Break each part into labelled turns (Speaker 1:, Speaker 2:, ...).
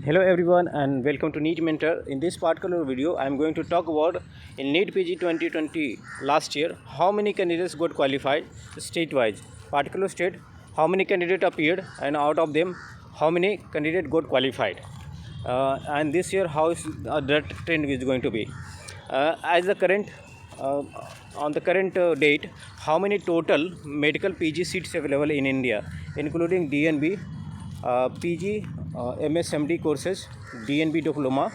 Speaker 1: Hello everyone and welcome to NEET Mentor. In this particular video, I am going to talk about in NEET PG 2020 last year how many candidates got qualified state-wise. Particular state, how many candidates appeared, and out of them, how many candidates got qualified. And this year, how is that trend is going to be? As the current on the current date, how many total medical PG seats available in India, including DNB, PG, MSMD courses, DNB diploma,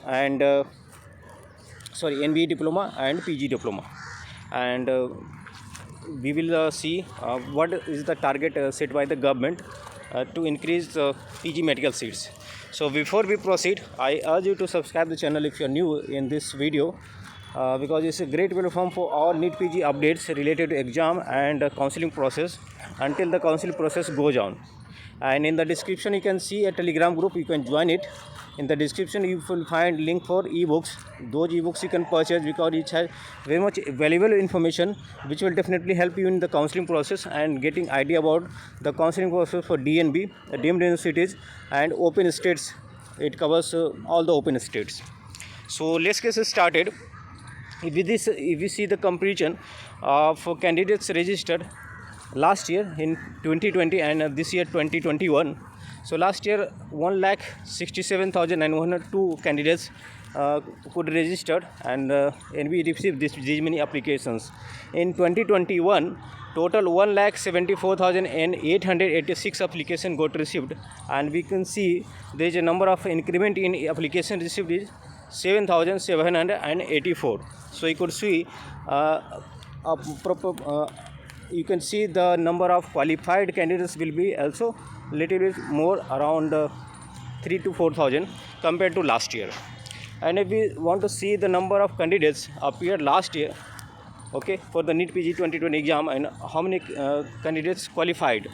Speaker 1: and NBE diploma and PG diploma, and we will see what is the target set by the government to increase PG medical seats. So before we proceed, I urge you to subscribe the channel if you are new in this video, because it's a great platform for all NEET PG updates related to exam and counseling process until the counseling process goes on. And in the description you can see a Telegram group, you can join it. In the description you will find link for ebooks. Those ebooks you can purchase because it has very much valuable information which will definitely help you in the counseling process and getting idea about the counseling process for DNB, deemed universities, and open states. It covers all the open states. So let's get started. With this, if we see the comparison for candidates registered last year in 2020 and this year 2021. So last year 1,67,902 candidates could registered, and we received these many applications. In 2021, total 1,74,886 applications got received, and we can see there is a number of increment in application received is 7,784. So you could see you can see the number of qualified candidates will be also little bit more, around 3 to 4,000 compared to last year. And if we want to see the number of candidates appeared last year, okay, for the NEET PG 2020 exam, and how many candidates qualified.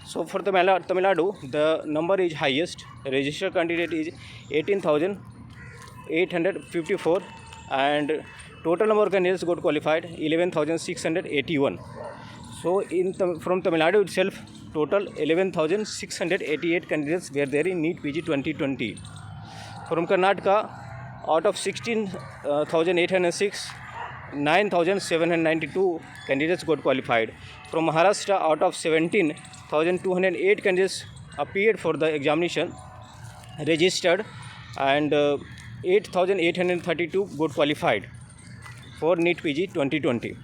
Speaker 1: So for the Tamil Nadu, the number is highest. Registered candidate is 18,854, and total number of candidates got qualified 11,681. So from Tamil Nadu itself, total 11,688 candidates were there in NEET PG 2020. From Karnataka, out of 16,806, 9,792 candidates got qualified. From Maharashtra, out of 17,208 candidates appeared for the examination, registered, and 8,832 got qualified for NEET PG 2020.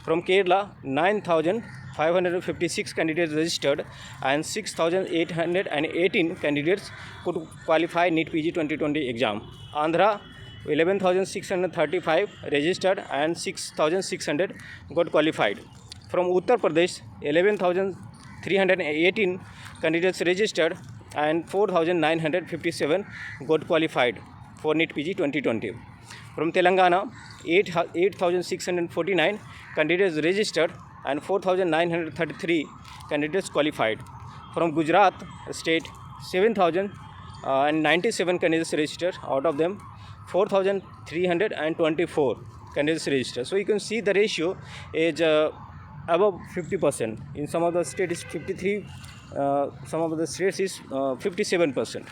Speaker 1: From Kerala, 9,556 candidates registered, and 6,818 candidates could qualify NEET PG 2020 exam. Andhra, 11,635 registered, and 6,600 got qualified. From Uttar Pradesh, 11,318 candidates registered, and 4,957 got qualified for NEET PG 2020. From Telangana, 8,649 candidates registered, and 4,933 candidates qualified. From Gujarat state, 7,097 candidates registered. Out of them, 4,324 candidates registered. So you can see the ratio is above 50%. In some of the states, 53. Some of the states is 57%.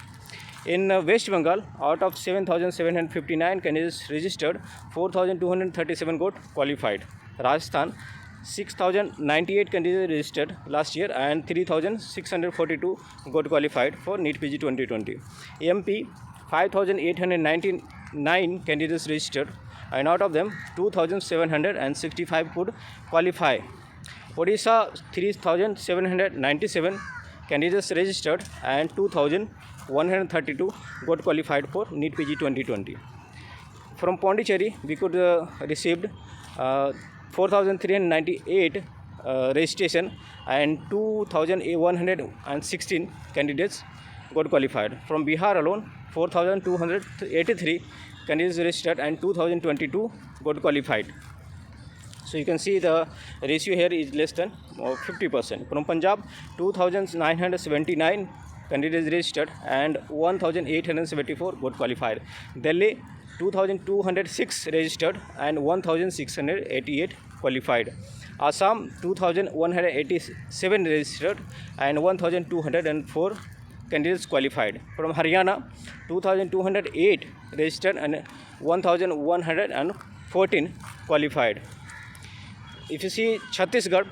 Speaker 1: In West Bengal, out of 7,759 candidates registered, 4,237 got qualified. Rajasthan, 6,098 candidates registered last year, and 3,642 got qualified for NEET PG 2020. MP, 5,899 candidates registered, and out of them 2,765 could qualify. Odisha, 3,797 candidates registered, and 2,132 got qualified for NEET PG 2020. From Pondicherry, we could received 4,398 registration, and 2,116 candidates got qualified. From Bihar alone, 4,283 candidates registered, and 2,022 got qualified. So you can see the ratio here is less than 50%. From Punjab, 2,979 candidates registered, and 1,874 got qualified. Delhi, 2,206 registered, and 1,688 qualified. Assam, 2,187 registered, and 1,204 candidates qualified. From Haryana, 2,208 registered and 1,114 qualified. If you see, Chhattisgarh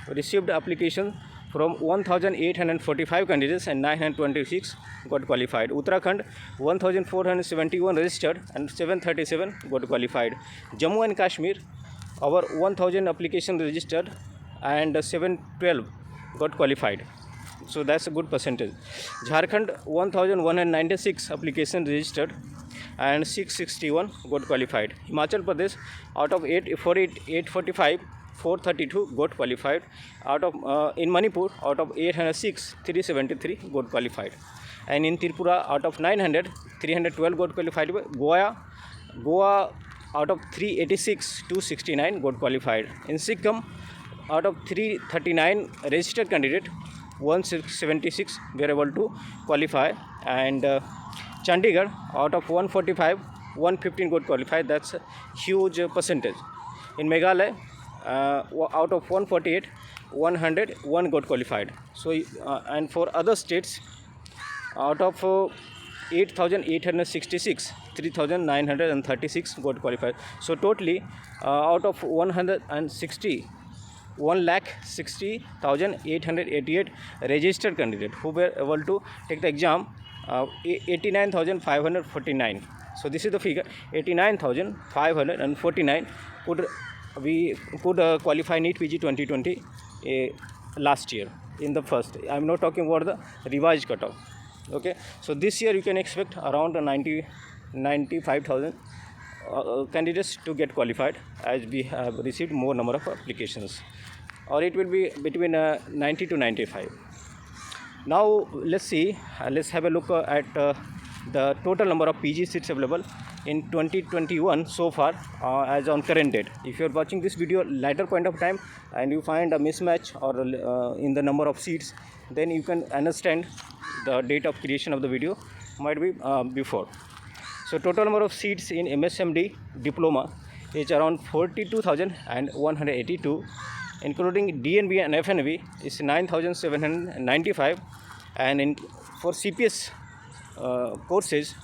Speaker 1: received application from 1,845 candidates and 926 got qualified. Uttarakhand, 1,471 registered and 737 got qualified. Jammu and Kashmir, over 1,000 applications registered and 712 got qualified. So that's a good percentage. Jharkhand, 1,196 applications registered and 661 got qualified. Himachal Pradesh, out of 845, 432 got qualified. Out of in Manipur, out of 806, 373 got qualified. And in Tripura, out of 900, 312 got qualified. Goa, out of 386, 269 got qualified. In Sikkim, out of 339 registered candidate, 176 were able to qualify. And Chandigarh, out of 145, 115 got qualified. That's a huge percentage. In Meghalaya, out of 148, 101 got qualified. So and for other states, out of 8,866, 3,936 got qualified. So totally, out of 160,888 registered candidates who were able to take the exam, 89,549. So this is the figure. 89,549 could qualify NEET PG 2020 last year in the first. I am not talking about the revised cutoff. Okay, so this year you can expect around 95,000 candidates to get qualified, as we have received more number of applications, or it will be between 90 to 95. Now let's see, let's have a look at the total number of PG seats available in 2021 so far, as on current date. If you are watching this video later point of time and you find a mismatch or in the number of seats, then you can understand the date of creation of the video might be before. So total number of seats in MSMD diploma is around 42,182, including DNB and FNB is 9,795, and for CPS courses,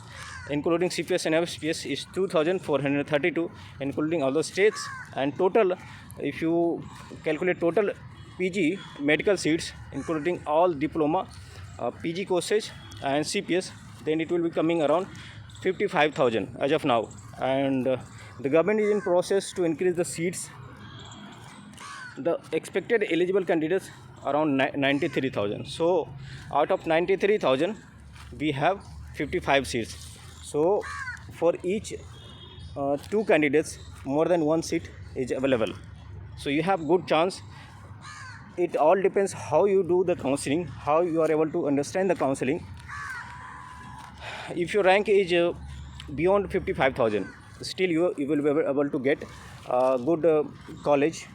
Speaker 1: including CPS and FSPS, is 2,432, including all the states. And total, if you calculate total PG medical seats, including all diploma, PG courses and CPS, then it will be coming around 55,000 as of now. And the government is in process to increase the seats. The expected eligible candidates around 93,000. So out of 93,000, we have 55 seats. So for each 2 candidates, more than 1 seat is available. So you have good chance. It all depends how you do the counseling, how you are able to understand the counseling. If your rank is beyond 55,000, still you will be able to get a good college.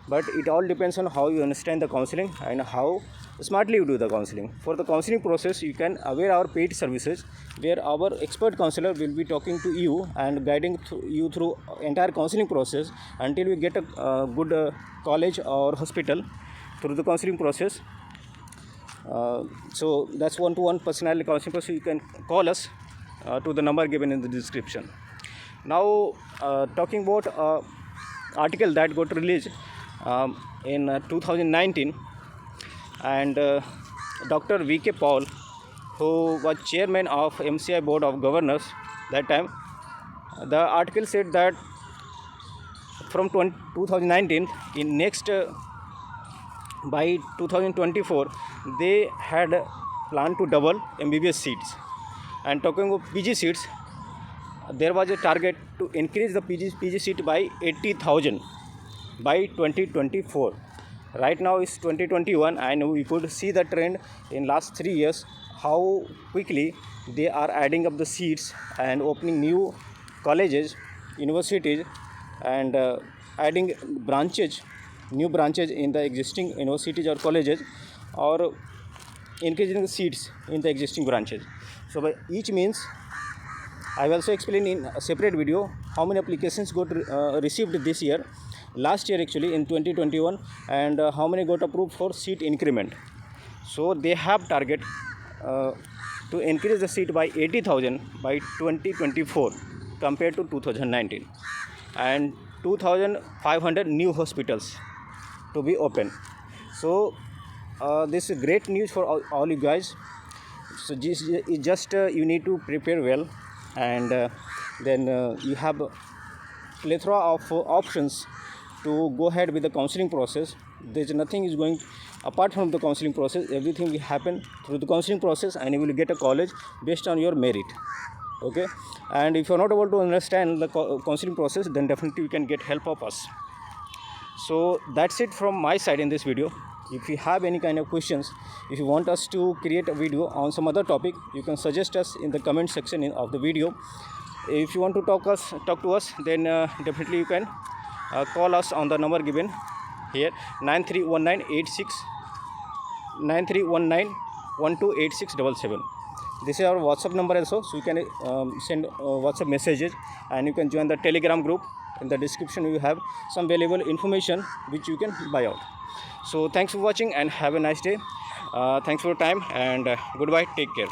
Speaker 1: But it all depends on how you understand the counseling and how smartly you do the counseling. For the counseling process, you can avail our paid services, where our expert counselor will be talking to you and guiding you through entire counseling process until you get a good college or hospital through the counseling process. So that's one-to-one personality counseling process. You can call us to the number given in the description. Now talking about article that got released in 2019, and Dr. V.K. Paul, who was chairman of MCI Board of Governors that time, the article said that from 2019 in next by 2024 they had planned to double MBBS seats. And talking of PG seats, there was a target to increase the PG seat by 80,000 by 2024. Right now is 2021, and we could see the trend in last 3 years, how quickly they are adding up the seats and opening new colleges, universities, and adding new branches in the existing universities or colleges, or increasing the seats in the existing branches. So by each means, I will also explain in a separate video how many applications got received this year, last year actually in 2021, and how many got approved for seat increment. So they have target to increase the seat by 80,000 by 2024 compared to 2019, and 2,500 new hospitals to be open. So this is great news for all you guys. So just you need to prepare well, and then you have a plethora of options to go ahead with the counseling process. There's nothing is going apart from the counseling process. Everything will happen through the counseling process, and you will get a college based on your merit. Okay, and if you're not able to understand the counseling process, then definitely you can get help of us. So that's it from my side in this video. If you have any kind of questions, if you want us to create a video on some other topic, you can suggest us in the comment section of the video. If you want to talk to us, then definitely you can call us on the number given here, 9319 This is our WhatsApp number also, so you can send WhatsApp messages, and you can join the Telegram group. In the description you have some valuable information which you can buy out. So thanks for watching and have a nice day. Thanks for your time, and goodbye, take care.